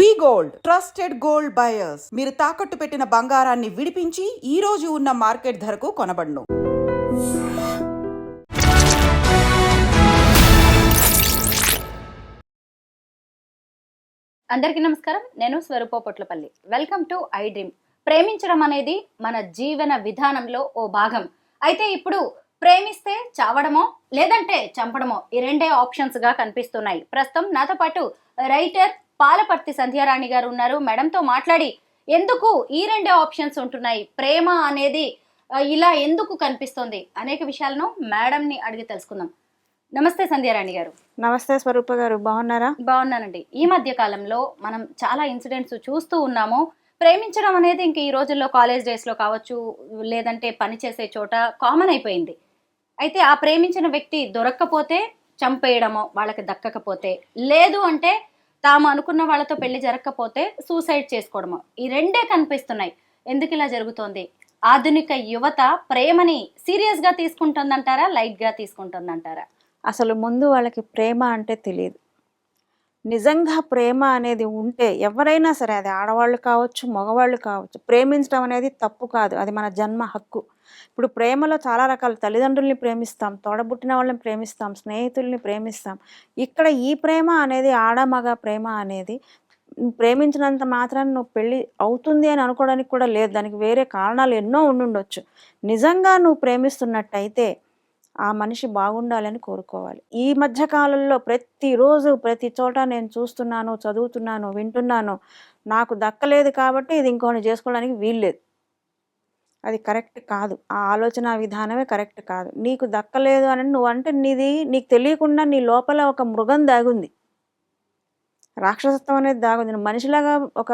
వి gold trusted gold buyers. మీరు తాకట్టు పెట్టిన బంగారాన్ని విడిపించి ఈ రోజు ఉన్న మార్కెట్ ధరకు కొనబడును. అందరికీ నమస్కారం. నేను Swaroopa Potlapalli. Welcome to iDream. ప్రేమించడం అనేది మన జీవన విధానంలో ఓ భాగం. అయితే ఇప్పుడు ప్రేమిస్తే చావడమో లేదంటే చంపడమో ఈ రెండే ఆప్షన్స్ గా కనిపిస్తున్నాయి. ప్రస్తుతం నాతో పాటు రైటర్ పాలపర్తి సంధ్యారాణి గారు ఉన్నారు. మేడంతో మాట్లాడి ఎందుకు ఈ రెండే ఆప్షన్స్ ఉంటున్నాయి, ప్రేమ అనేది ఇలా ఎందుకు కనిపిస్తుంది అనేక విషయాలను మేడంని అడిగి తెలుసుకుందాం. నమస్తే సంధ్యారాణి గారు. నమస్తే స్వరూప గారు, బాగున్నారా? బాగున్నానండి. ఈ మధ్య కాలంలో మనం చాలా ఇన్సిడెంట్స్ చూస్తూ ఉన్నాము. ప్రేమించడం అనేది ఇంక ఈ రోజుల్లో కాలేజ్ డేస్లో కావచ్చు, లేదంటే పని చేసే చోట కామన్ అయిపోయింది. అయితే ఆ ప్రేమించిన వ్యక్తి దొరక్కపోతే చంపేయడమో, వాళ్ళకి దక్కకపోతే, లేదు అంటే తాము అనుకున్న వాళ్ళతో పెళ్లి జరగకపోతే సూసైడ్ చేసుకోవడమో, ఈ రెండే కనిపిస్తున్నాయి. ఎందుకు ఇలా జరుగుతోంది? ఆధునిక యువత ప్రేమని సీరియస్ గా తీసుకుంటుందంటారా, లైట్ గా తీసుకుంటుందంటారా? అసలు ముందు వాళ్ళకి ప్రేమ అంటే తెలియదు. నిజంగా ప్రేమ అనేది ఉంటే ఎవరైనా సరే, అది ఆడవాళ్ళు కావచ్చు, మగవాళ్ళు కావచ్చు, ప్రేమించడం అనేది తప్పు కాదు, అది మన జన్మ హక్కు. ఇప్పుడు ప్రేమలో చాలా రకాలు. తల్లిదండ్రుల్ని ప్రేమిస్తాం, తోడబుట్టిన వాళ్ళని ప్రేమిస్తాం, స్నేహితుల్ని ప్రేమిస్తాం. ఇక్కడ ఈ ప్రేమ అనేది, ఆడమగ ప్రేమ అనేది ప్రేమించినంత మాత్రాన్ని నువ్వు పెళ్ళి అవుతుంది అని అనుకోవడానికి కూడా లేదు. దానికి వేరే కారణాలు ఎన్నో ఉండుండొచ్చు. నిజంగా నువ్వు ప్రేమిస్తున్నట్టయితే ఆ మనిషి బాగుండాలని కోరుకోవాలి. ఈ మధ్య కాలంలో ప్రతిరోజు ప్రతి చోట నేను చూస్తున్నాను, చదువుతున్నాను, వింటున్నాను, నాకు దక్కలేదు కాబట్టి ఇది ఇంకోని చేసుకోవడానికి వీల్లేదు. అది కరెక్ట్ కాదు. ఆ ఆలోచన విధానమే కరెక్ట్ కాదు. నీకు దక్కలేదు అని నువ్వు అంటే నీకు తెలియకుండా నీ లోపల ఒక మృగం దాగుంది, రాక్షసత్వం అనేది దాగుంది. నువ్వు మనిషిలాగా ఒక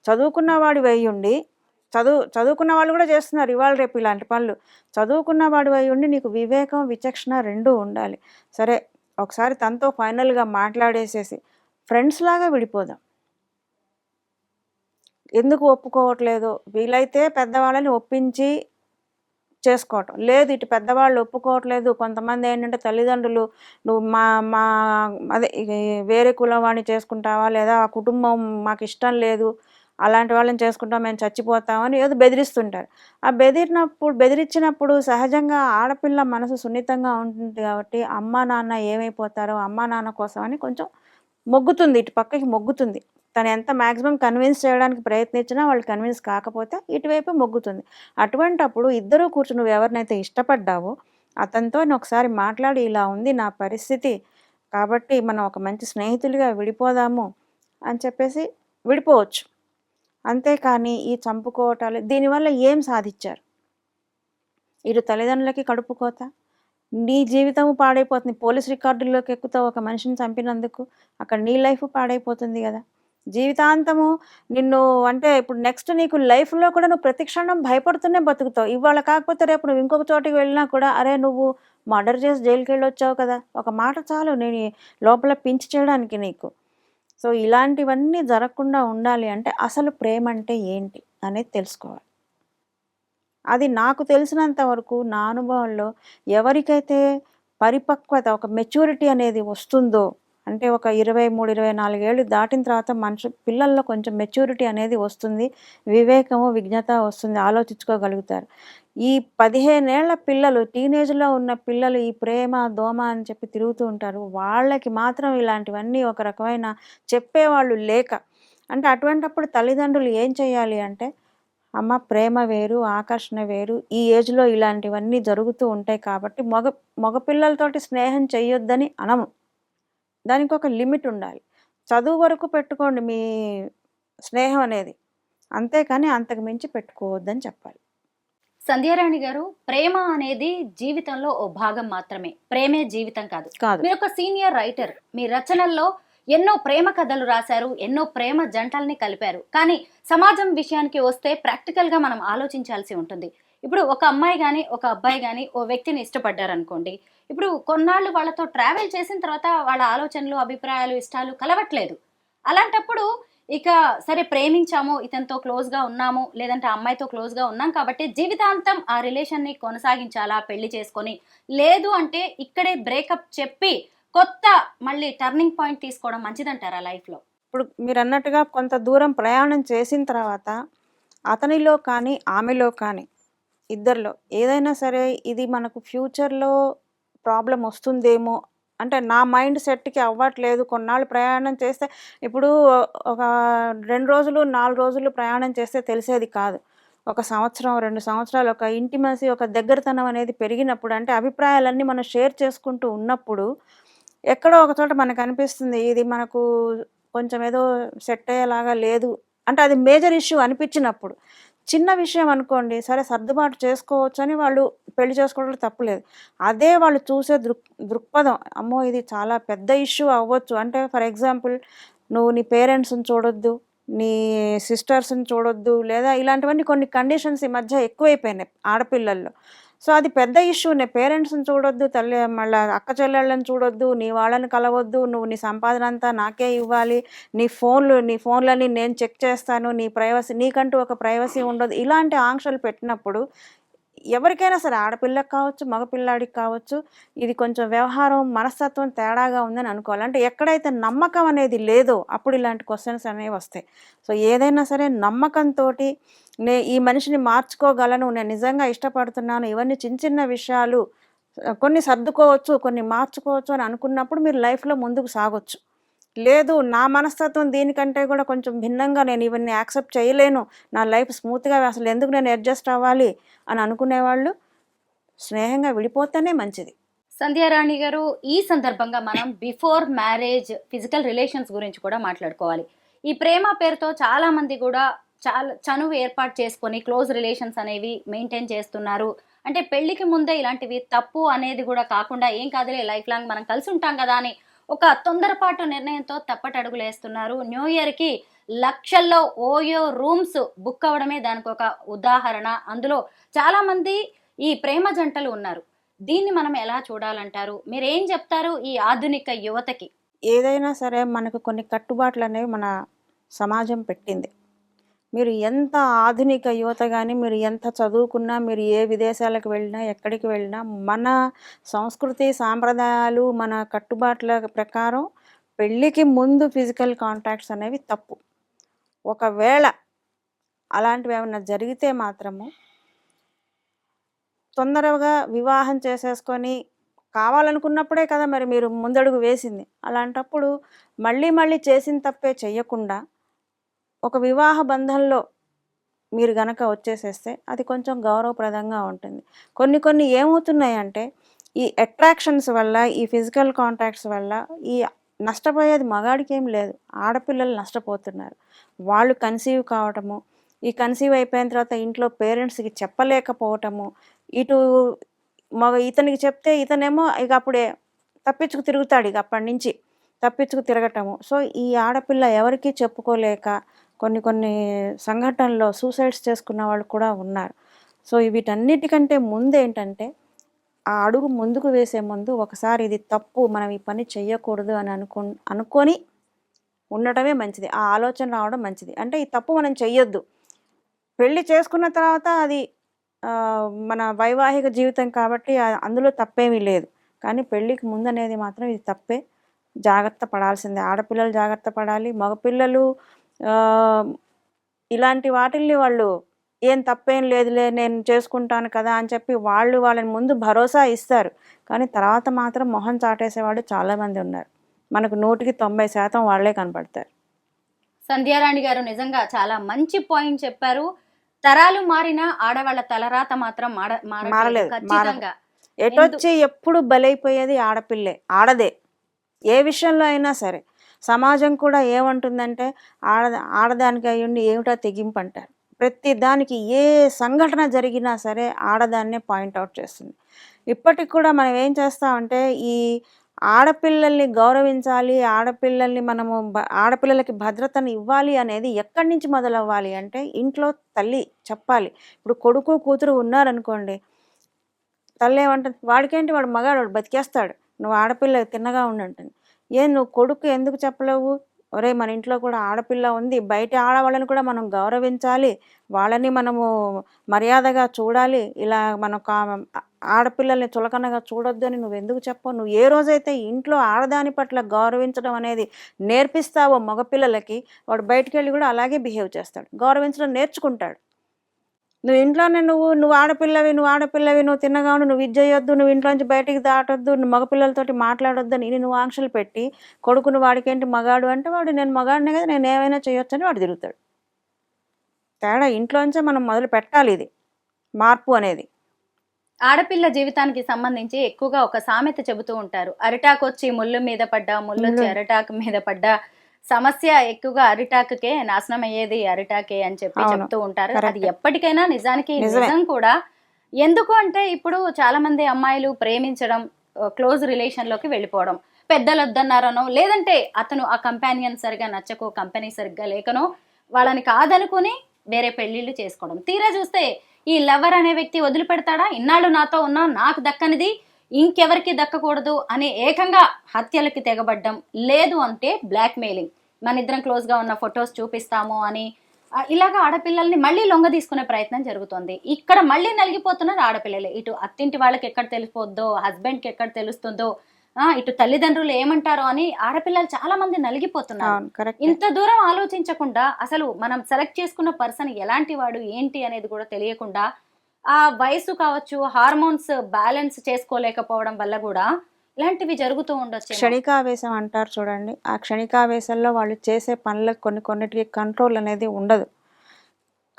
చదువుకున్న వాడి అయ్యుండి, చదువుకున్న వాళ్ళు కూడా చేస్తున్నారు ఇవాళ రేపు ఇలాంటి పనులు. చదువుకున్న వాడు అయి ఉండి నీకు వివేకం, విచక్షణ రెండూ ఉండాలి. సరే, ఒకసారి తనతో ఫైనల్గా మాట్లాడేసేసి ఫ్రెండ్స్ లాగా విడిపోదాం. ఎందుకు ఒప్పుకోవట్లేదు? వీలైతే పెద్దవాళ్ళని ఒప్పించి చేసుకోవటం లేదు. ఇటు పెద్దవాళ్ళు ఒప్పుకోవట్లేదు. కొంతమంది ఏంటంటే తల్లిదండ్రులు, నువ్వు మా అదే వేరే కులం వాడిని చేసుకుంటావా, లేదా ఆ కుటుంబం మాకు ఇష్టం లేదు, అలాంటి వాళ్ళని చేసుకుంటాం, మేము చచ్చిపోతామని ఏదో బెదిరిస్తుంటారు. ఆ బెదిరించినప్పుడు సహజంగా ఆడపిల్ల మనసు సున్నితంగా ఉంటుంది కాబట్టి అమ్మా నాన్న ఏమైపోతారో, అమ్మా నాన్న కోసం అని కొంచెం మొగ్గుతుంది, ఇటు పక్కకి మొగ్గుతుంది. తను ఎంత మ్యాక్సిమం కన్విన్స్ చేయడానికి ప్రయత్నించినా వాళ్ళు కన్విన్స్ కాకపోతే ఇటువైపు మొగ్గుతుంది. అటువంటప్పుడు ఇద్దరూ కూర్చుని నువ్వు ఎవరినైతే ఇష్టపడ్డావో అతనితో ఒకసారి మాట్లాడి, ఇలా ఉంది నా పరిస్థితి కాబట్టి మనం ఒక మంచి స్నేహితులుగా విడిపోదాము అని చెప్పేసి విడిపోవచ్చు. అంతేకాని ఈ చంపుకోవటాలు, దీనివల్ల ఏం సాధించారు? ఇటు తల్లిదండ్రులకి కడుపు కోత, నీ జీవితం పాడైపోతుంది. పోలీస్ రికార్డుల్లోకి ఎక్కుతావు ఒక మనిషిని చంపినందుకు, అక్కడ నీ లైఫ్ పాడైపోతుంది కదా. జీవితాంతము నిన్ను అంటే ఇప్పుడు నెక్స్ట్ నీకు లైఫ్లో కూడా నువ్వు ప్రతిక్షణం భయపడుతూనే బతుకుతావు. ఇవాళ కాకపోతే రేపు నువ్వు ఇంకొక చోటికి వెళ్ళినా కూడా, అరే నువ్వు మర్డర్ చేసి జైలుకి వెళ్ళి వచ్చావు కదా, ఒక మాట చాలు నేను లోపల పించి చేయడానికి నీకు. సో ఇలాంటివన్నీ జరగకుండా ఉండాలి అంటే అసలు ప్రేమ అంటే ఏంటి అనేది తెలుసుకోవాలి. అది నాకు తెలిసినంత వరకు నా అనుభవంలో ఎవరికైతే పరిపక్వత, ఒక మెచ్యూరిటీ అనేది వస్తుందో, అంటే ఒక 23-24 ఏళ్ళు దాటిన తర్వాత పిల్లల్లో కొంచెం మెచ్యూరిటీ అనేది వస్తుంది, వివేకము, విజ్ఞత వస్తుంది, ఆలోచించుకోగలుగుతారు. ఈ 15 ఏళ్ల పిల్లలు, టీనేజ్లో ఉన్న పిల్లలు ఈ ప్రేమ దోమ అని చెప్పి తిరుగుతూ ఉంటారు. వాళ్ళకి మాత్రం ఇలాంటివన్నీ ఒక రకమైన చెప్పేవాళ్ళు లేక, అంటే అటువంటప్పుడు తల్లిదండ్రులు ఏం చేయాలి అంటే, అమ్మ ప్రేమ వేరు, ఆకర్షణ వేరు, ఈ ఏజ్లో ఇలాంటివన్నీ జరుగుతూ ఉంటాయి కాబట్టి మగపిల్లలతోటి స్నేహం చేయొద్దని అనము. దానికి ఒక లిమిట్ ఉండాలి. చదువు వరకు పెట్టుకోండి మీ స్నేహం అనేది, అంతేకాని అంతకు మించి పెట్టుకోవద్దని చెప్పాలి. సంధ్యారాణి గారు, ప్రేమ అనేది జీవితంలో ఓ భాగం మాత్రమే, ప్రేమే జీవితం కాదు. మీరు ఒక సీనియర్ రైటర్, మీ రచనల్లో ఎన్నో ప్రేమ కథలు రాశారు, ఎన్నో ప్రేమ జంటల్ని కలిపారు. కానీ సమాజం విషయానికి వస్తే ప్రాక్టికల్ గా మనం ఆలోచించాల్సి ఉంటుంది. ఇప్పుడు ఒక అమ్మాయి కానీ ఒక అబ్బాయి కానీ ఓ వ్యక్తిని ఇష్టపడ్డారు అనుకోండి, ఇప్పుడు కొన్నాళ్ళు వాళ్ళతో ట్రావెల్ చేసిన తర్వాత వాళ్ళ ఆలోచనలు, అభిప్రాయాలు, ఇష్టాలు కలవట్లేదు. అలాంటప్పుడు ఇక సరే ప్రేమించాము, ఇతనితో క్లోజ్గా ఉన్నాము, లేదంటే అమ్మాయితో క్లోజ్గా ఉన్నాం కాబట్టి జీవితాంతం ఆ రిలేషన్ని కొనసాగించాలా పెళ్లి చేసుకొని, లేదు అంటే ఇక్కడే బ్రేకప్ చెప్పి కొత్త మళ్ళీ టర్నింగ్ పాయింట్ తీసుకోవడం మంచిదంటారా లైఫ్లో? ఇప్పుడు మీరన్నట్టుగా కొంత దూరం ప్రయాణం చేసిన తర్వాత అతనిలో కానీ, ఆమెలో కానీ ఇద్దరిలో ఏదైనా సరే ఇది మనకు ఫ్యూచర్‌లో ప్రాబ్లమ్ వస్తుందేమో అంటే నా మైండ్ సెట్‌కి అవ్వట్లేదు. కొన్నాళ్ళు ప్రయాణం చేస్తే ఇప్పుడు ఒక 2 రోజులు, 4 రోజులు ప్రయాణం చేస్తే తెలిసేది కాదు. ఒక సంవత్సరం, 2 సంవత్సరాలు ఒక ఇంటిమసీ, ఒక దగ్గరతనం అనేది పెరిగినప్పుడు అంటే అభిప్రాయాలన్నీ మనం షేర్ చేసుకుంటూ ఉన్నప్పుడు ఎక్కడో ఒక చోట మనకనిపిస్తుంది. ఇది మనకు కొంచెం ఏదో సెట్ అయ్యేలాగా లేదు. అంటే అది మేజర్ ఇష్యూ అనిపించినప్పుడు. చిన్న విషయం అనుకోండి, సరే సర్దుబాటు చేసుకోవచ్చని వాళ్ళు పెళ్లి చేసుకోవడంలో తప్పులేదు. అదే వాళ్ళు చూసే దృక్పథం, అమ్మో! ఇది చాలా పెద్ద ఇష్యూ అవ్వచ్చు. అంటే ఫర్ ఎగ్జాంపుల్ నువ్వు నీ పేరెంట్స్‌ని చూడొద్దు, నీ సిస్టర్స్‌ని చూడొద్దు, లేదా ఇలాంటివన్నీ కొన్ని కండిషన్స్ ఈ మధ్య ఎక్కువైపోయినాయి ఆడపిల్లల్లో. సో, అది పెద్ద ఇష్యూనే. పేరెంట్స్‌ని చూడొద్దు, మళ్ళా అక్క చెల్లెళ్ళని చూడొద్దు, నీ వాళ్ళని కలవద్దు, నువ్వు నీ సంపాదన అంతా నాకే ఇవ్వాలి, నీ ఫోన్‌లన్నీ నేను చెక్ చేస్తాను, నీ ప్రైవసీ నీకంటూ ఒక ప్రైవసీ ఉండదు. ఇలాంటి ఆంక్షలు పెట్టినప్పుడు ఎవరికైనా సరే ఆడపిల్లకి కావచ్చు, మగపిల్లాడికి కావచ్చు, ఇది కొంచెం వ్యవహారం, మనస్తత్వం తేడాగా ఉందని అనుకోవాలి. అంటే ఎక్కడైతే నమ్మకం అనేది లేదో అప్పుడు ఇలాంటి క్వెషన్స్ అనేవి వస్తాయి. సో, ఏదైనా సరే నమ్మకంతోటి ఈ మనిషిని మార్చుకోగలను, నేను నిజంగా ఇష్టపడుతున్నాను, ఇవన్నీ చిన్న చిన్న విషయాలు కొన్ని సర్దుకోవచ్చు, కొన్ని మార్చుకోవచ్చు అని అనుకున్నప్పుడు మీరు లైఫ్‌లో ముందుకు సాగొచ్చు. లేదు నా మనస్తత్వం దీనికంటే కూడా కొంచెం భిన్నంగా నేను ఇవన్నీ యాక్సెప్ట్ చేయలేను, నా లైఫ్ స్మూత్‌గా అసలు ఎందుకు నేను అడ్జస్ట్ అవ్వాలి అని అనుకునేవాళ్ళు స్నేహంగా విడిపోతేనే మంచిది. సంధ్యారాణి గారు, ఈ సందర్భంగా మనం బిఫోర్ మ్యారేజ్ ఫిజికల్ రిలేషన్స్ గురించి కూడా మాట్లాడుకోవాలి. ఈ ప్రేమ పేరుతో చాలా మంది కూడా చాలా చనువు ఏర్పాటు చేసుకొని క్లోజ్ రిలేషన్స్ అనేవి మెయింటైన్ చేస్తున్నారు. అంటే పెళ్లికి ముందే ఇలాంటివి తప్పు అనేది కూడా కాకుండా ఏం కాదులే లైఫ్ లాంగ్ మనం కలిసి ఉంటాం కదా అని ఒక తొందరపాటు నిర్ణయంతో తప్పటడుగులు వేస్తున్నారు. న్యూ ఇయర్కి లక్షల్లో ఓయో రూమ్స్ బుక్ అవ్వడమే దానికి ఒక ఉదాహరణ. అందులో చాలా మంది ఈ ప్రేమ జంటలు ఉన్నారు. దీన్ని మనం ఎలా చూడాలంటారు? మీరేం చెప్తారు ఈ ఆధునిక యువతకి? ఏదైనా సరే మనకు కొన్ని కట్టుబాట్లు అనేవి మన సమాజం పెట్టింది. మీరు ఎంత ఆధునిక యువత గాని, మీరు ఎంత చదువుకున్నా, మీరు ఏ విదేశాలకు వెళ్ళినా, ఎక్కడికి వెళ్ళినా మన సంస్కృతి, సాంప్రదాయాలు, మన కట్టుబాట్ల ప్రకారం పెళ్ళికి ముందు ఫిజికల్ కాంటాక్ట్స్ అనేవి తప్పు. ఒకవేళ అలాంటివి ఏమన్నా జరిగితే మాత్రము తొందరగా వివాహం చేసేసుకొని కావాలనుకున్నప్పుడే కదా మరి మీరు ముందడుగు వేసింది. అలాంటప్పుడు మళ్ళీ మళ్ళీ చేసిన తప్పే చెయ్యకుండా ఒక వివాహ బంధంలో మీరు గనక వచ్చేసేస్తే అది కొంచెం గౌరవప్రదంగా ఉంటుంది. కొన్ని కొన్ని ఏమవుతున్నాయంటే ఈ అట్రాక్షన్స్ వల్ల, ఈ ఫిజికల్ కాంటాక్ట్స్ వల్ల ఈ నష్టపోయేది మగాడికేం లేదు, ఆడపిల్లలు నష్టపోతున్నారు. వాళ్ళు కన్సీవ్ కావటము, ఈ కన్సీవ్ అయిపోయిన తర్వాత ఇంట్లో పేరెంట్స్‌కి చెప్పలేకపోవటము, ఇటు ఇతనికి చెప్తే ఇతనేమో ఇక అప్పుడే తప్పించుకు తిరుగుతాడు, ఇక అప్పటి నుంచి తప్పించుకు తిరగటము. సో, ఈ ఆడపిల్ల ఎవరికీ చెప్పుకోలేక కొన్ని కొన్ని సంఘటనల్లో సూసైడ్స్ చేసుకున్న వాళ్ళు కూడా ఉన్నారు. సో, వీటన్నిటికంటే ముందేంటంటే ఆ అడుగు ముందుకు వేసే ముందు ఒకసారి ఇది తప్పు, మనం ఈ పని చెయ్యకూడదు అని అనుకొని ఉండటమే మంచిది. ఆ ఆలోచన రావడం మంచిది. అంటే ఈ తప్పు మనం చెయ్యొద్దు. పెళ్లి చేసుకున్న తర్వాత అది మన వైవాహిక జీవితం కాబట్టి అందులో తప్పేమీ లేదు. కానీ పెళ్ళికి ముందనేది మాత్రం ఇది తప్పే. జాగ్రత్త పడాల్సిందే. ఆడపిల్లలు జాగ్రత్త పడాలి. మగపిల్లలు ఇలాంటి వాటిల్ని వాళ్ళు ఏం తప్పేం లేదులే నేను చేసుకుంటాను కదా అని చెప్పి వాళ్ళని ముందు భరోసా ఇస్తారు. కానీ తర్వాత మాత్రం మొహం చాటేసేవాళ్ళు చాలామంది ఉన్నారు. మనకు 100కి 90% వాళ్ళే కనపడతారు. సంధ్యారాణి గారు నిజంగా చాలా మంచి పాయింట్ చెప్పారు. తరాలు మారినా ఆడవాళ్ళ తలరాత మాత్రం మారలేదు. ఖచ్చితంగా. ఎటొచ్చి ఎప్పుడు బలైపోయేది ఆడపిల్లే, ఆడదే. ఏ విషయంలో అయినా సరే సమాజం కూడా ఏమంటుందంటే ఆడదానికి అయ్యుండి ఏమిటా తెగింపు అంటారు. ప్రతి దానికి ఏ సంఘటన జరిగినా సరే ఆడదాన్నే పాయింట్అవుట్ చేస్తుంది. ఇప్పటికి కూడా మనం ఏం చేస్తామంటే ఈ ఆడపిల్లల్ని గౌరవించాలి, ఆడపిల్లలకి భద్రతను ఇవ్వాలి అనేది ఎక్కడి నుంచి మొదలవ్వాలి అంటే ఇంట్లో తల్లి చెప్పాలి. ఇప్పుడు కొడుకు కూతురు ఉన్నారనుకోండి, తల్లి ఏమంటుంది, వాడికేంటి వాడు మగాడు, వాడు బతికేస్తాడు, నువ్వు ఆడపిల్ల తిన్నగా ఉండంటుంది. నువ్వు కొడుకు ఎందుకు చెప్పలేవు, ఒరే మన ఇంట్లో కూడా ఆడపిల్ల ఉంది, బయట ఆడవాళ్ళని కూడా మనం గౌరవించాలి, వాళ్ళని మనము మర్యాదగా చూడాలి, ఇలా మనం ఆడపిల్లల్ని చులకనగా చూడొద్దు అని నువ్వు ఎందుకు చెప్పవు? నువ్వు ఏ రోజైతే ఇంట్లో ఆడదాని పట్ల గౌరవించడం అనేది నేర్పిస్తావో మగపిల్లలకి, వాడు బయటికి వెళ్ళి కూడా అలాగే బిహేవ్ చేస్తాడు, గౌరవించడం నేర్చుకుంటాడు. నువ్వు ఇంట్లోనే నువ్వు ఆడపిల్లవి, నువ్వు తిన్నగా ఉండు, నువ్వు ఇది చేయొద్దు, నువ్వు ఇంట్లోంచి బయటికి దాటొద్దు, నువ్వు మగపిల్లలతోటి మాట్లాడొద్దు అని నువ్వు ఆంక్షలు పెట్టి కొడుకును వాడికేంటి మగాడు అంటే వాడు నేను మగాడినే కదా, నేను ఏమైనా చేయొచ్చు అని వాడు తిరుగుతాడు. తేడా ఇంట్లోంచే మనం మొదలు పెట్టాలి ఇది మార్పు అనేది. ఆడపిల్ల జీవితానికి సంబంధించి ఎక్కువగా ఒక సామెత చెబుతూ ఉంటారు, అరిటాకు వచ్చి ముళ్ళు మీద పడ్డా, ముళ్ళు వచ్చి అరిటాకు మీద పడ్డా, సమస్య ఎక్కువగా అరిటాకుకే నాశనం అయ్యేది అరిటాకే అని చెప్పి చెప్తూ ఉంటారు. అది ఎప్పటికైనా నిజానికి నిజం కూడా. ఎందుకు అంటే ఇప్పుడు చాలా మంది అమ్మాయిలు ప్రేమించడం, క్లోజ్ రిలేషన్ లోకి వెళ్ళిపోవడం, పెద్దలు వద్దన్నారనో, లేదంటే అతను ఆ కంపానియన్ సరిగ్గా నచ్చకో, కంపెనీ సరిగ్గా లేకనో వాళ్ళని కాదనుకుని వేరే పెళ్లిళ్ళు చేసుకోవడం. తీరా చూస్తే ఈ లవర్ అనే వ్యక్తి వదిలిపెడతాడా? ఇన్నాళ్ళు నాతో ఉన్నా, నాకు దక్కనిది ఇంకెవరికి దక్కకూడదు అని ఏకంగా హత్యలకి తెగబడ్డం, లేదు అంటే బ్లాక్ మెయిలింగ్, మన ఇద్దరం క్లోజ్ గా ఉన్న ఫొటోస్ చూపిస్తాము అని ఇలాగా ఆడపిల్లల్ని మళ్ళీ లొంగ తీసుకునే ప్రయత్నం జరుగుతుంది. ఇక్కడ మళ్ళీ నలిగిపోతున్నారు ఆడపిల్లలే. ఇటు అత్తింటి వాళ్ళకి ఎక్కడ తెలిసిపోద్దో, హస్బెండ్ కి ఎక్కడ తెలుస్తుందో, ఇటు తల్లిదండ్రులు ఏమంటారో అని ఆడపిల్లలు చాలా మంది నలిగిపోతున్నారు. ఇంత దూరం ఆలోచించకుండా అసలు మనం సెలెక్ట్ చేసుకున్న పర్సన్ ఎలాంటి వాడు ఏంటి అనేది కూడా తెలియకుండా, ఆ వయసు కావచ్చు, హార్మోన్స్ బ్యాలెన్స్ చేసుకోలేకపోవడం వల్ల కూడా ఇలాంటివి జరుగుతూ ఉండొచ్చు. క్షణికావేశం అంటారు చూడండి, ఆ క్షణికావేశంలో వాళ్ళు చేసే పనులకు కొన్నిటికి కంట్రోల్ అనేది ఉండదు.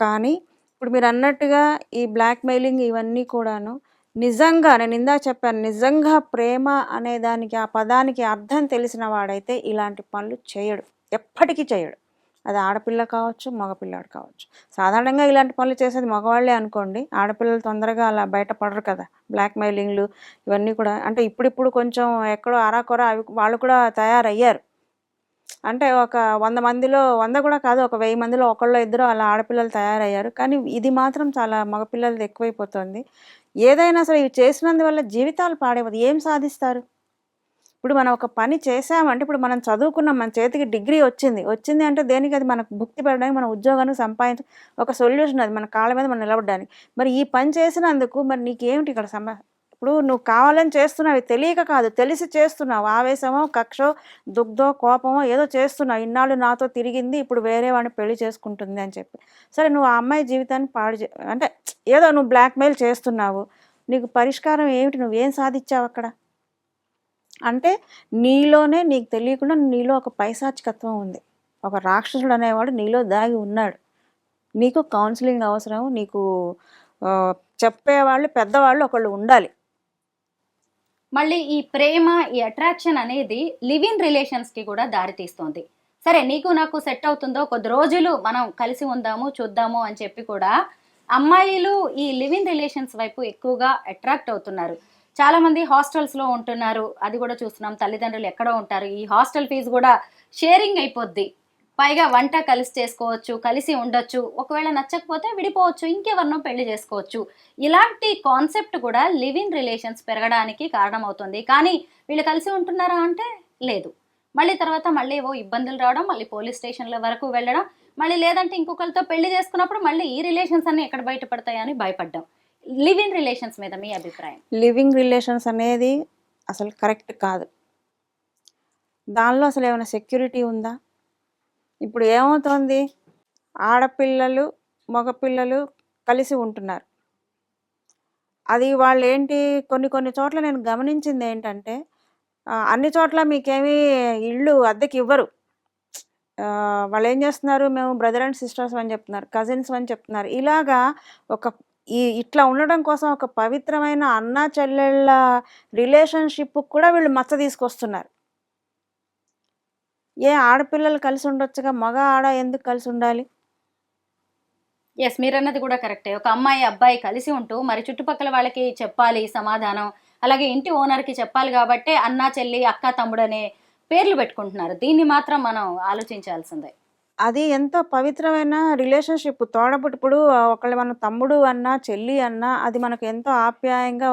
కానీ ఇప్పుడు మీరు అన్నట్టుగా ఈ బ్లాక్ మెయిలింగ్ ఇవన్నీ కూడాను నిజంగా, నేను ఇందాక చెప్పాను, నిజంగా ప్రేమ అనే దానికి, ఆ పదానికి అర్థం తెలిసిన వాడైతే ఇలాంటి పనులు చేయడు, ఎప్పటికీ చేయడు. అది ఆడపిల్ల కావచ్చు, మగపిల్లాడు కావచ్చు. సాధారణంగా ఇలాంటి పనులు చేసేది మగవాళ్ళే అనుకోండి, ఆడపిల్లలు తొందరగా అలా బయటపడరు కదా. బ్లాక్ మెయిలింగ్లు ఇవన్నీ కూడా అంటే ఇప్పుడిప్పుడు కొంచెం ఎక్కడో అరాకొర అవి వాళ్ళు కూడా తయారయ్యారు. అంటే ఒక 100 మందిలో 100 కూడా కాదు, ఒక 1000 మందిలో ఒకళ్ళో ఇద్దరు అలా ఆడపిల్లలు తయారయ్యారు. కానీ ఇది మాత్రం చాలా మగపిల్లలది ఎక్కువైపోతుంది. ఏదైనా సరే ఇవి చేసినందువల్ల జీవితాలు పాడైపోతుంది. ఏం సాధిస్తారు? ఇప్పుడు మనం ఒక పని చేసామంటే, ఇప్పుడు మనం చదువుకున్నాం, మన చేతికి డిగ్రీ వచ్చింది అంటే దేనికి? అది మనకు భుక్తి పడడానికి, మన ఉద్యోగాన్ని సంపాదించ ఒక సొల్యూషన్, అది మన కాళ్ళ మీద మనం నిలబడడానికి. మరి ఈ పని చేసినందుకు మరి నీకేమిటి ఇక్కడ ఇప్పుడు నువ్వు కావాలని చేస్తున్నావు, తెలియక కాదు, తెలిసి చేస్తున్నావు. ఆవేశమో, కక్షో, దుగ్ధో, కోపమో ఏదో చేస్తున్నావు. ఇన్నాళ్ళు నాతో తిరిగింది, ఇప్పుడు వేరే వాడిని పెళ్లి చేసుకుంటుంది అని చెప్పి. సరే, నువ్వు ఆ అమ్మాయి జీవితాన్ని అంటే ఏదో నువ్వు బ్లాక్మెయిల్ చేస్తున్నావు. నీకు పరిష్కారం ఏమిటి? నువ్వేం సాధించావు అక్కడ? అంటే నీలోనే నీకు తెలియకుండా నీలో ఒక పైశాచికత్వం ఉంది. ఒక రాక్షసుడు అనేవాడు నీలో దాగి ఉన్నాడు. నీకు కౌన్సిలింగ్ అవసరం, నీకు చెప్పేవాళ్ళు, పెద్దవాళ్ళు ఒకళ్ళు ఉండాలి. మళ్ళీ ఈ ప్రేమ, ఈ అట్రాక్షన్ అనేది లివ్ ఇన్ రిలేషన్స్ కి కూడా దారితీస్తుంది. సరే, నీకు నాకు సెట్ అవుతుందో, కొద్ది రోజులు మనం కలిసి ఉందాము, చూద్దాము అని చెప్పి కూడా అమ్మాయిలు ఈ లివ్ ఇన్ రిలేషన్స్ వైపు ఎక్కువగా అట్రాక్ట్ అవుతున్నారు. చాలా మంది హాస్టల్స్ లో ఉంటున్నారు, అది కూడా చూస్తున్నాం. తల్లిదండ్రులు ఎక్కడో ఉంటారు, ఈ హాస్టల్ ఫీజు కూడా షేరింగ్ అయిపోద్ది. పైగా వంట కలిసి చేసుకోవచ్చు, కలిసి ఉండొచ్చు, ఒకవేళ నచ్చకపోతే విడిపోవచ్చు, ఇంకెవరినో పెళ్లి చేసుకోవచ్చు. ఇలాంటి కాన్సెప్ట్ కూడా లివ్ ఇన్ రిలేషన్స్ పెరగడానికి కారణమవుతుంది. కానీ వీళ్ళు కలిసి ఉంటున్నారా అంటే లేదు. మళ్ళీ తర్వాత మళ్ళీ ఏవో ఇబ్బందులు రావడం, మళ్ళీ పోలీస్ స్టేషన్ల వరకు వెళ్ళడం, మళ్ళీ లేదంటే ఇంకొకరితో పెళ్లి చేసుకున్నప్పుడు మళ్ళీ ఈ రిలేషన్స్ అన్ని ఎక్కడ బయటపడతాయని భయపడ్డాం. లివ్ ఇన్ రిలేషన్స్ మీద మీ అభిప్రాయం? లివింగ్ రిలేషన్స్ అనేది అసలు కరెక్ట్ కాదు. దానిలో అసలు ఏమైనా సెక్యూరిటీ ఉందా? ఇప్పుడు ఏమవుతోంది, ఆడపిల్లలు మగపిల్లలు కలిసి ఉంటున్నారు. అది వాళ్ళు ఏంటి, కొన్ని చోట్ల నేను గమనించింది ఏంటంటే, అన్ని చోట్ల మీకేమీ ఇళ్ళు అద్దెకి ఇవ్వరు. వాళ్ళు ఏం చేస్తున్నారు, మేము బ్రదర్ అండ్ సిస్టర్స్ అని చెప్తున్నారు, కజిన్స్ అని చెప్తున్నారు. ఇలాగా ఇట్లా ఉండడం కోసం ఒక పవిత్రమైన అన్నా చెల్లెళ్ళ రిలేషన్షిప్ కూడా వీళ్ళు మచ్చ తీసుకొస్తున్నారు. ఆడపిల్లలు కలిసి ఉండొచ్చుగా, మగ ఆడ ఎందుకు కలిసి ఉండాలి? ఎస్, మీరు అన్నది కూడా కరెక్టే. ఒక అమ్మాయి అబ్బాయి కలిసి ఉంటూ మరి చుట్టుపక్కల వాళ్ళకి చెప్పాలి సమాధానం, అలాగే ఇంటి ఓనర్కి చెప్పాలి. కాబట్టి అన్నా చెల్లి, అక్క తమ్ముడు అనే పేర్లు పెట్టుకుంటున్నారు. దీన్ని మాత్రం మనం ఆలోచించాల్సిందే. అది ఎంతో పవిత్రమైన రిలేషన్‌షిప్. తోడబుట్టు ఇప్పుడు ఒకళ్ళు మన తమ్ముడు అన్నా, చెల్లి అన్నా అది మనకు ఎంతో ఆప్యాయంగా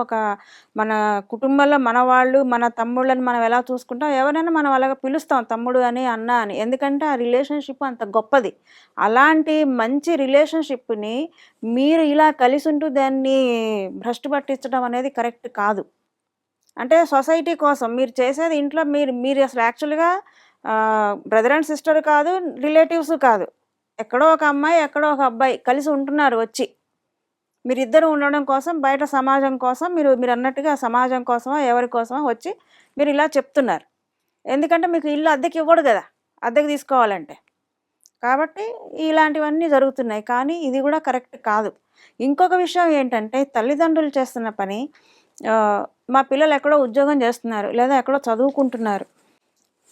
మన కుటుంబంలో మన వాళ్ళు, మన తమ్ముళ్ళని మనం ఎలా చూసుకుంటాం, ఎవరైనా మనం అలాగా పిలుస్తాం తమ్ముడు అని, అన్న అని. ఎందుకంటే ఆ రిలేషన్‌షిప్ అంత గొప్పది. అలాంటి మంచి రిలేషన్‌షిప్‌ని మీరు ఇలా కలిసుంటూ దాన్ని భ్రష్టు పట్టించడం అనేది కరెక్ట్ కాదు. అంటే సొసైటీ కోసం మీరు చేసేది ఇంట్లో మీరు మీరు అసలు యాక్చువల్‌గా బ్రదర్ అండ్ సిస్టర్ కాదు, రిలేటివ్స్ కాదు. ఎక్కడో ఒక అమ్మాయి, ఎక్కడో ఒక అబ్బాయి కలిసి ఉంటున్నారు వచ్చి. మీరిద్దరు ఉండడం కోసం బయట సమాజం కోసం మీరన్నట్టుగా సమాజం కోసమో, ఎవరి కోసమో వచ్చి మీరు ఇలా చెప్తున్నారు. ఎందుకంటే మీకు ఇల్లు అద్దెకి ఇవ్వడు గదా! అద్దెకు తీసుకోవాలంటే. కాబట్టి ఇలాంటివన్నీ జరుగుతున్నాయి. కానీ ఇది కూడా కరెక్ట్ కాదు. ఇంకొక విషయం ఏంటంటే తల్లిదండ్రులు చేస్తున్న పని మా పిల్లలు ఎక్కడో ఉద్యోగం చేస్తున్నారు, లేదా ఎక్కడో చదువుకుంటున్నారు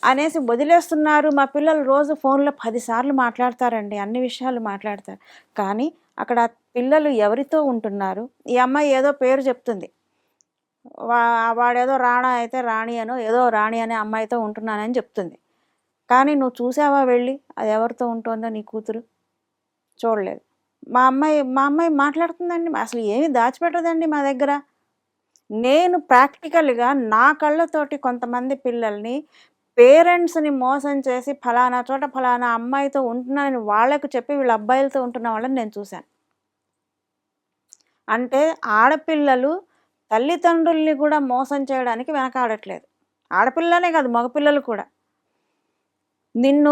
అనేసి వదిలేస్తున్నారు. మా పిల్లలు రోజు ఫోన్లో 10 సార్లు మాట్లాడతారండి, అన్ని విషయాలు మాట్లాడతారు. కానీ అక్కడ పిల్లలు ఎవరితో ఉంటున్నారు? ఈ అమ్మాయి ఏదో పేరు చెప్తుంది, వాడేదో రాణా అయితే రాణి అనో ఏదో రాణి అనే అమ్మాయితో ఉంటున్నానని చెప్తుంది. కానీ నువ్వు చూసావా వెళ్ళి అది ఎవరితో ఉంటుందో నీ కూతురు? చూడలేదు. మా అమ్మాయి మాట్లాడుతుందండి, అసలు ఏమీ దాచిపెట్టదండి మా దగ్గర. నేను ప్రాక్టికల్గా నా కళ్ళతోటి కొంతమంది పిల్లల్ని పేరెంట్స్ని మోసం చేసి ఫలానా చోట ఫలానా అమ్మాయితో ఉంటున్నానని వాళ్ళకు చెప్పి వీళ్ళ అబ్బాయిలతో ఉంటున్న వాళ్ళని నేను చూశాను. అంటే ఆడపిల్లలు తల్లిదండ్రుల్ని కూడా మోసం చేయడానికి వెనకాడట్లేదు. ఆడపిల్లనే కాదు, మగపిల్లలు కూడా. నిన్ను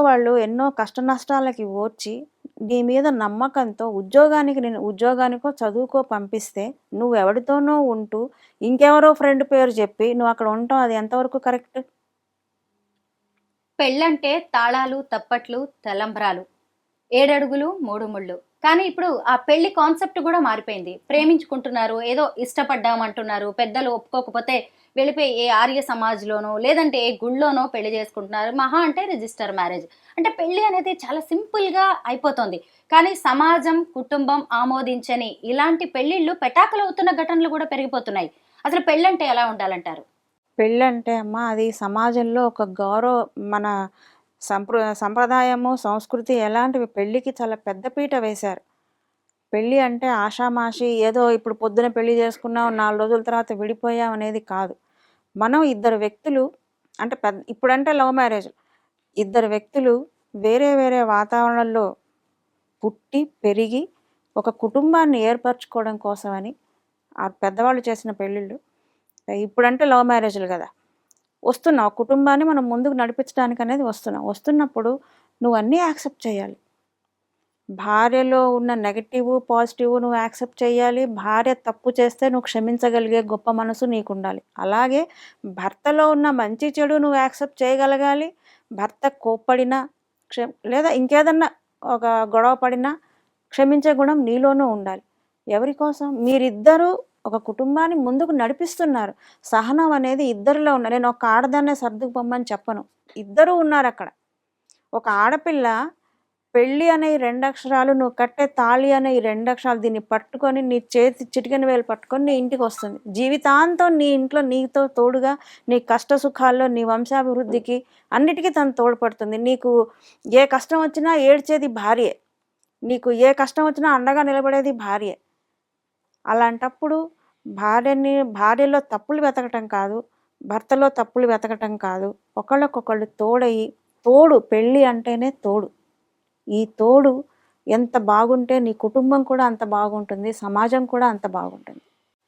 వాళ్ళు ఎన్నో కష్ట నష్టాలకి ఓర్చి నీ మీద నమ్మకంతో ఉద్యోగానికో చదువుకో పంపిస్తే నువ్వెవడితోనో ఉంటూ ఇంకెవరో ఫ్రెండ్ పేరు చెప్పి నువ్వు అక్కడ ఉంటావు. అది ఎంతవరకు కరెక్ట్? పెళ్ళంటే తాళాలు, తప్పట్లు, తలంబ్రాలు, 7 అడుగులు 3 ముళ్ళు. కానీ ఇప్పుడు ఆ పెళ్లి కాన్సెప్ట్ కూడా మారిపోయింది. ప్రేమించుకుంటున్నారు, ఏదో ఇష్టపడ్డామంటున్నారు, పెద్దలు ఒప్పుకోకపోతే వెళ్ళిపోయి ఏ ఆర్య సమాజ్లోనో లేదంటే ఏ గుళ్ళోనో పెళ్లి చేసుకుంటున్నారు. మహా అంటే రిజిస్టర్ మ్యారేజ్. అంటే పెళ్లి అనేది చాలా సింపుల్గా అయిపోతుంది. కానీ సమాజం, కుటుంబం ఆమోదించని ఇలాంటి పెళ్లిళ్ళు పెటాకులు అవుతున్న ఘటనలు కూడా పెరిగిపోతున్నాయి. అసలు పెళ్ళంటే ఎలా ఉండాలంటారు? పెళ్ళంటే అమ్మ అది సమాజంలో ఒక మన సంప్రదాయము, సంస్కృతి ఎలాంటివి పెళ్ళికి చాలా పెద్దపీట వేశారు. పెళ్ళి అంటే ఆషామాషి ఏదో ఇప్పుడు పొద్దున పెళ్లి చేసుకున్నాం 4 రోజుల తర్వాత విడిపోయాం అనేది కాదు. మనం ఇద్దరు వ్యక్తులు అంటే ఇప్పుడంటే లవ్ మ్యారేజ్, ఇద్దరు వ్యక్తులు వేరే వేరే వాతావరణంలో పుట్టి పెరిగి ఒక కుటుంబాన్ని ఏర్పరచుకోవడం కోసమని ఆ పెద్దవాళ్ళు చేసిన పెళ్ళిళ్ళు. ఇప్పుడంటే లవ్ మ్యారేజ్లు కదా. వస్తున్నావు కుటుంబాన్ని మనం ముందుకు నడిపించడానికి అనేది వస్తున్నప్పుడు నువ్వు అన్నీ యాక్సెప్ట్ చేయాలి. భార్యలో ఉన్న నెగటివ్ పాజిటివ్ నువ్వు యాక్సెప్ట్ చేయాలి. భార్య తప్పు చేస్తే నువ్వు క్షమించగలిగే గొప్ప మనసు నీకు ఉండాలి. అలాగే భర్తలో ఉన్న మంచి చెడు నువ్వు యాక్సెప్ట్ చేయగలగాలి. భర్త కోప్పడినా లేదా ఇంకేదన్నా ఒక గొడవ పడినా క్షమించే గుణం నీలోనూ ఉండాలి. ఎవరి కోసం? మీరిద్దరూ ఒక కుటుంబాన్ని ముందుకు నడిపిస్తున్నారు. సహనం అనేది ఇద్దరిలో ఉన్నారు. నేను ఒక ఆడదాన్నే సర్దుకుపోమ్మని చెప్పను, ఇద్దరూ ఉన్నారు అక్కడ. ఒక ఆడపిల్ల పెళ్ళి అనే ఈ 2 అక్షరాలు, నువ్వు కట్టే తాళి అనే ఈ 2 అక్షరాలు దీన్ని పట్టుకొని నీ చేతి చిటికెన వేలు పట్టుకొని నీ ఇంటికి వస్తుంది. జీవితాంతం నీ ఇంట్లో నీతో తోడుగా నీ కష్ట సుఖాల్లో నీ వంశాభివృద్ధికి అన్నిటికీ తను తోడ్పడుతుంది. నీకు ఏ కష్టం వచ్చినా ఏడ్చేది భార్యే, నీకు ఏ కష్టం వచ్చినా అండగా నిలబడేది భార్యే. అలాంటప్పుడు భార్యలో తప్పులు వెతకటం కాదు, భర్తలో తప్పులు వెతకటం కాదు, ఒకళ్ళకొకళ్ళు తోడు. పెళ్ళి అంటేనే తోడు. ఈ తోడు ఎంత బాగుంటే నీ కుటుంబం కూడా అంత బాగుంటుంది, సమాజం కూడా అంత బాగుంటుంది.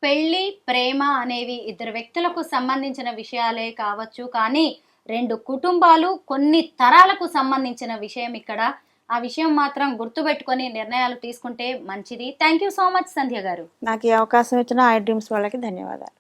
పెళ్లి, ప్రేమ అనేవి ఇద్దరు వ్యక్తులకు సంబంధించిన విషయాలే కావచ్చు, కానీ 2 కుటుంబాలు, కొన్ని తరాలకు సంబంధించిన విషయం ఇక్కడ. ఆ విషయం మాత్రం గుర్తుపెట్టుకొని నిర్ణయాలు తీసుకుంటే మంచిది. థ్యాంక్ యూ సో మచ్ సంధ్య గారు. నాకు ఈ అవకాశం ఇచ్చిన ఐ డ్రీమ్స్ వాళ్ళకి ధన్యవాదాలు.